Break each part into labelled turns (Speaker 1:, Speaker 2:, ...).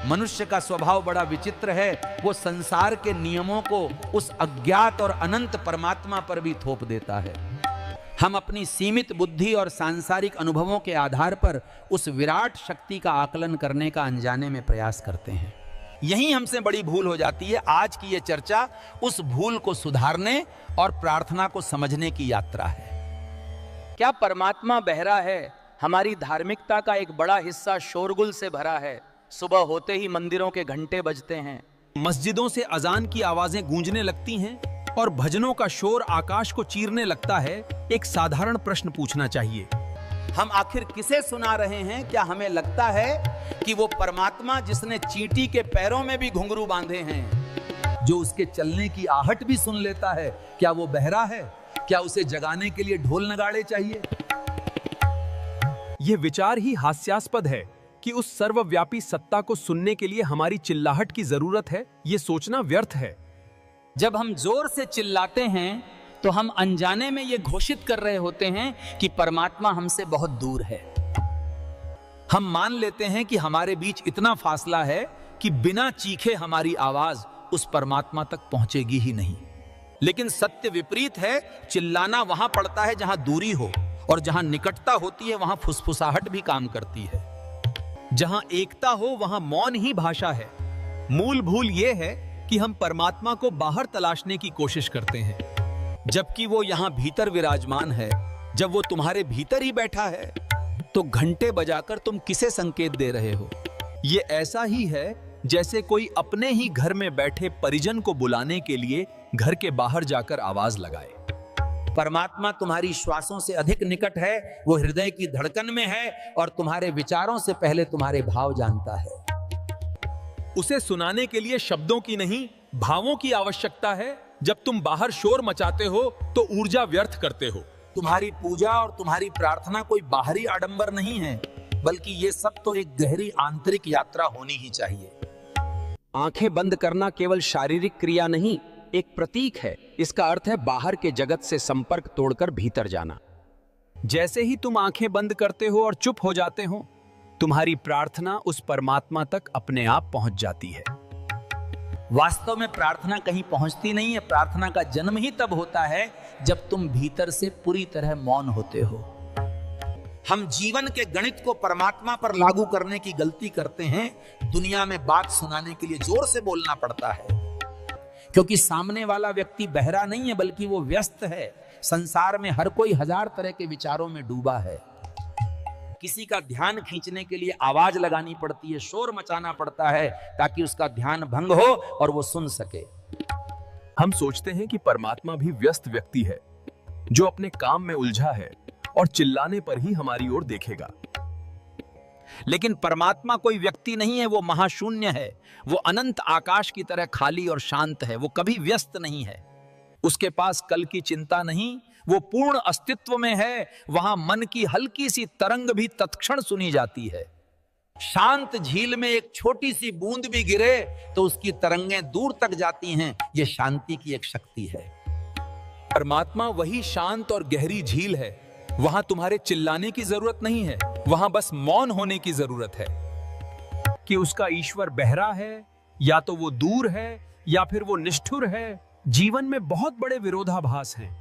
Speaker 1: मनुष्य का स्वभाव बड़ा विचित्र है, वो संसार के नियमों को उस अज्ञात और अनंत परमात्मा पर भी थोप देता है। हम अपनी सीमित बुद्धि और सांसारिक अनुभवों के आधार पर उस विराट शक्ति का आकलन करने का अनजाने में प्रयास करते हैं। यही हमसे बड़ी भूल हो जाती है। आज की ये चर्चा उस भूल को सुधारने और प्रार्थना को समझने की यात्रा है।
Speaker 2: क्या परमात्मा बहरा है? हमारी धार्मिकता का एक बड़ा हिस्सा शोरगुल से भरा है। सुबह होते ही मंदिरों के घंटे बजते हैं,
Speaker 3: मस्जिदों से अजान की आवाजें गूंजने लगती हैं और भजनों का शोर आकाश को चीरने लगता है। एक साधारण प्रश्न पूछना चाहिए,
Speaker 1: हम आखिर किसे सुना रहे हैं? क्या हमें लगता है कि वो परमात्मा जिसने चींटी के पैरों में भी घुंघरू बांधे हैं, जो उसके चलने की आहट भी सुन लेता है, क्या वो बहरा है? क्या उसे जगाने के लिए ढोल नगाड़े चाहिए?
Speaker 3: यह विचार ही हास्यास्पद है कि उस सर्वव्यापी सत्ता को सुनने के लिए हमारी चिल्लाहट की जरूरत है। यह सोचना व्यर्थ है।
Speaker 2: जब हम जोर से चिल्लाते हैं तो हम अनजाने में यह घोषित कर रहे होते हैं कि परमात्मा हमसे बहुत दूर है।
Speaker 1: हम मान लेते हैं कि हमारे बीच इतना फासला है कि बिना चीखे हमारी आवाज उस परमात्मा तक पहुंचेगी ही नहीं। लेकिन सत्य विपरीत है। चिल्लाना वहां पड़ता है जहां दूरी हो, और जहां निकटता होती है वहां फुसफुसाहट भी काम करती है।
Speaker 3: जहां एकता हो वहां मौन ही भाषा है। मूल भूल यह है कि हम परमात्मा को बाहर तलाशने की कोशिश करते हैं,
Speaker 1: जबकि वो यहां भीतर विराजमान है। जब वो तुम्हारे भीतर ही बैठा है तो घंटे बजाकर तुम किसे संकेत दे रहे हो?
Speaker 3: ये ऐसा ही है जैसे कोई अपने ही घर में बैठे परिजन को बुलाने के लिए घर के बाहर जाकर आवाज लगाए।
Speaker 1: परमात्मा तुम्हारी श्वासों से अधिक निकट है। वो हृदय की धड़कन में है और तुम्हारे विचारों से पहले तुम्हारे भाव जानता है।
Speaker 3: उसे सुनाने के लिए शब्दों की नहीं, भावों की आवश्यकता है। जब तुम बाहर शोर मचाते हो तो ऊर्जा व्यर्थ करते हो।
Speaker 1: तुम्हारी पूजा और तुम्हारी प्रार्थना कोई बाहरी आडंबर नहीं है, बल्कि ये सब तो एक गहरी आंतरिक यात्रा होनी ही चाहिए।
Speaker 2: आंखें बंद करना केवल शारीरिक क्रिया नहीं, एक प्रतीक है। इसका अर्थ है बाहर के जगत से संपर्क तोड़कर भीतर जाना।
Speaker 3: जैसे ही तुम आंखें बंद करते हो और चुप हो जाते हो, तुम्हारी प्रार्थना उस परमात्मा तक अपने आप पहुंच जाती है।
Speaker 1: वास्तव में प्रार्थना कहीं पहुंचती नहीं है। प्रार्थना का जन्म ही तब होता है जब तुम भीतर से पूरी तरह मौन होते हो। हम जीवन के गणित को परमात्मा पर लागू करने की गलती करते हैं। दुनिया में बात सुनाने के लिए जोर से बोलना पड़ता है, क्योंकि सामने वाला व्यक्ति बहरा नहीं है, बल्कि वो व्यस्त है। संसार में हर कोई हजार तरह के विचारों में डूबा है। किसी का ध्यान खींचने के लिए आवाज लगानी पड़ती है, शोर मचाना पड़ता है, ताकि उसका ध्यान भंग हो और वो सुन सके।
Speaker 3: हम सोचते हैं कि परमात्मा भी व्यस्त व्यक्ति है, जो अपने काम में उलझा है और चिल्लाने पर ही हमारी ओर देखेगा।
Speaker 1: लेकिन परमात्मा कोई व्यक्ति नहीं है, वो महाशून्य है। वो अनंत आकाश की तरह खाली और शांत है। वो कभी व्यस्त नहीं है। उसके पास कल की चिंता नहीं, वो पूर्ण अस्तित्व में है। वहां मन की हल्की सी तरंग भी तत्क्षण सुनी जाती है। शांत झील में एक छोटी सी बूंद भी गिरे तो उसकी तरंगें दूर तक जाती हैं। यह शांति की एक शक्ति है।
Speaker 3: परमात्मा वही शांत और गहरी झील है। वहां तुम्हारे चिल्लाने की जरूरत नहीं है, वहां बस मौन होने की जरूरत है। कि उसका ईश्वर बहरा है, या तो वो दूर है, या फिर वो निष्ठुर है। जीवन में बहुत बड़े विरोधाभास हैं।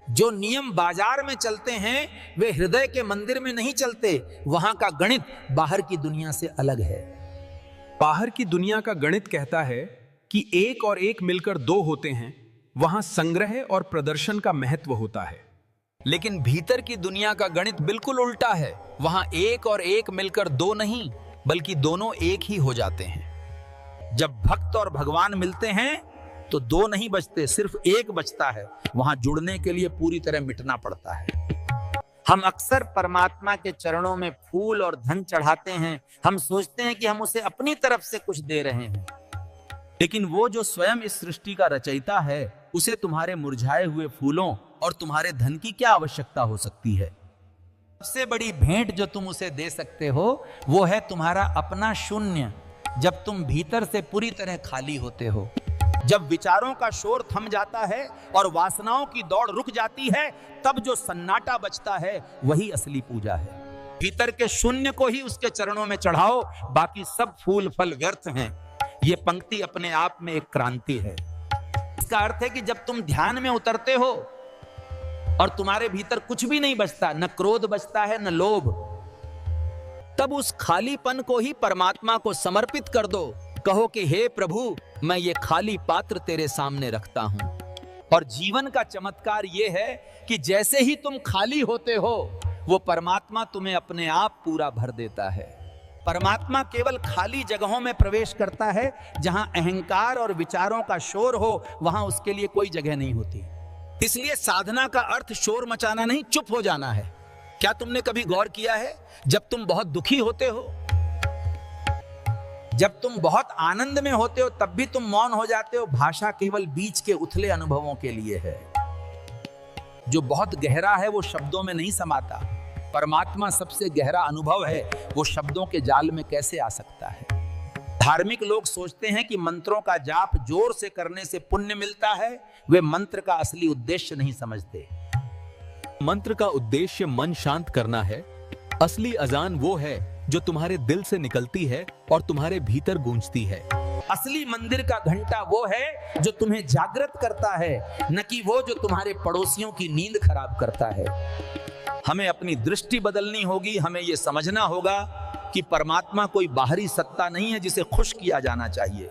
Speaker 1: जो नियम बाजार में चलते हैं वे हृदय के मंदिर में नहीं चलते। वहां का गणित बाहर की दुनिया से अलग है।
Speaker 3: बाहर की दुनिया का गणित कहता है कि एक और एक मिलकर दो होते हैं। वहां संग्रह और प्रदर्शन का महत्व होता है।
Speaker 1: लेकिन भीतर की दुनिया का गणित बिल्कुल उल्टा है। वहां एक और एक मिलकर दो नहीं, बल्कि दोनों एक ही हो जाते हैं। जब भक्त और भगवान मिलते हैं तो दो नहीं बचते, सिर्फ एक बचता है। वहां जुड़ने के लिए पूरी तरह मिटना पड़ता है। हम अक्सर परमात्मा के चरणों में फूल और धन चढ़ाते हैं। हम सोचते हैं कि हम उसे अपनी तरफ से कुछ दे रहे हैं, लेकिन वो जो स्वयं इस सृष्टि का रचयिता है, उसे तुम्हारे मुरझाए हुए फूलों और तुम्हारे धन की क्या आवश्यकता हो सकती है? सबसे बड़ी भेंट जो तुम उसे दे सकते हो वो है तुम्हारा अपना शून्य। जब तुम भीतर से पूरी तरह खाली होते हो, जब विचारों का शोर थम जाता है और वासनाओं की दौड़ रुक जाती है, तब जो सन्नाटा बचता है वही असली पूजा है। भीतर के शून्य को ही उसके चरणों में चढ़ाओ, बाकी सब फूल फल व्यर्थ हैं। ये पंक्ति अपने आप में एक क्रांति है। इसका अर्थ है कि जब तुम ध्यान में उतरते हो और तुम्हारे भीतर कुछ भी नहीं बचता, न क्रोध बचता है न लोभ, तब उस खालीपन को ही परमात्मा को समर्पित कर दो। कहो कि हे प्रभु, मैं ये खाली पात्र तेरे सामने रखता हूं। और जीवन का चमत्कार ये है कि जैसे ही तुम खाली होते हो, वो परमात्मा तुम्हें अपने आप पूरा भर देता है। परमात्मा केवल खाली जगहों में प्रवेश करता है जहां अहंकार और विचारों का शोर हो, वहां उसके लिए कोई जगह नहीं होती। इसलिए साधना का अर्थ शोर मचाना नहीं, चुप हो जाना है। क्या तुमने कभी गौर किया है, जब तुम बहुत दुखी होते हो, जब तुम बहुत आनंद में होते हो, तब भी तुम मौन हो जाते हो। भाषा केवल बीच के उथले अनुभवों के लिए है। जो बहुत गहरा है वो शब्दों में नहीं समाता। परमात्मा सबसे गहरा अनुभव है, वो शब्दों के जाल में कैसे आ सकता है। धार्मिक लोग सोचते हैं कि मंत्रों का जाप जोर से करने से पुण्य मिलता है। वे मंत्र का असली उद्देश्य नहीं समझते।
Speaker 3: मंत्र का उद्देश्य मन शांत करना है। असली अजान वो है जो तुम्हारे दिल से निकलती है और तुम्हारे भीतर गूंजती है।
Speaker 1: असली मंदिर का घंटा वो है जो तुम्हें जागृत करता है, न कि वो जो तुम्हारे पड़ोसियों की नींद खराब करता है। हमें अपनी दृष्टि बदलनी होगी। हमें यह समझना होगा कि परमात्मा कोई बाहरी सत्ता नहीं है जिसे खुश किया जाना चाहिए।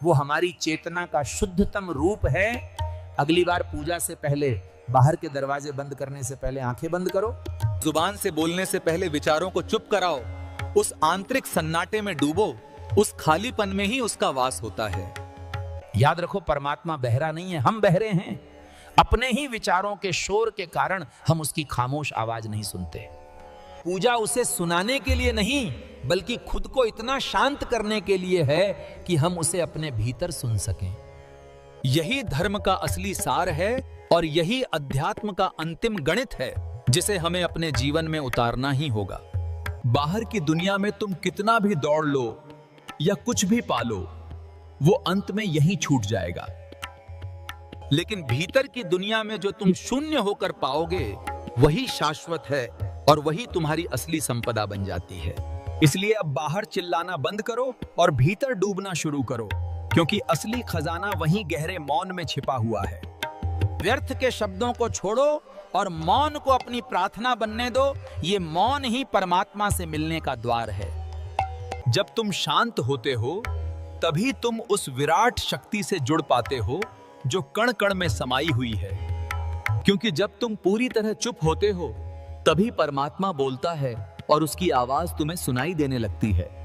Speaker 1: वो हमारी चेतना का शुद्धतम रूप है। अगली बार पूजा से पहले बाहर के दरवाजे बंद करने से पहले आंखें बंद करो।
Speaker 3: जुबान से बोलने से पहले विचारों को चुप कराओ। उस आंतरिक सन्नाटे में डूबो। उस खालीपन में ही उसका वास होता है।
Speaker 1: याद रखो, परमात्मा बहरा नहीं है, हम बहरे हैं। अपने ही विचारों के शोर के कारण हम उसकी खामोश आवाज नहीं सुनते। पूजा उसे सुनाने के लिए नहीं, बल्कि खुद को इतना शांत करने के लिए है कि हम उसे अपने भीतर सुन सकें।
Speaker 3: यही धर्म का असली सार है और यही अध्यात्म का अंतिम गणित है, जिसे हमें अपने जीवन में उतारना ही होगा। बाहर की दुनिया में तुम कितना भी दौड़ लो या कुछ भी पालो, वो अंत में यहीं छूट जाएगा। लेकिन भीतर की दुनिया में जो तुम शून्य होकर पाओगे, वही शाश्वत है और वही तुम्हारी असली संपदा बन जाती है। इसलिए अब बाहर चिल्लाना बंद करो और भीतर डूबना शुरू करो, क्योंकि असली खजाना वहीं गहरे मौन में छिपा हुआ है।
Speaker 1: व्यर्थ के शब्दों को छोड़ो और मौन को अपनी प्रार्थना बनने दो। ये मौन ही परमात्मा से मिलने का द्वार है।
Speaker 3: जब तुम शांत होते हो, तभी तुम उस विराट शक्ति से जुड़ पाते हो जो कण कण में समाई हुई है। क्योंकि जब तुम पूरी तरह चुप होते हो, तभी परमात्मा बोलता है और उसकी आवाज तुम्हें सुनाई देने लगती है।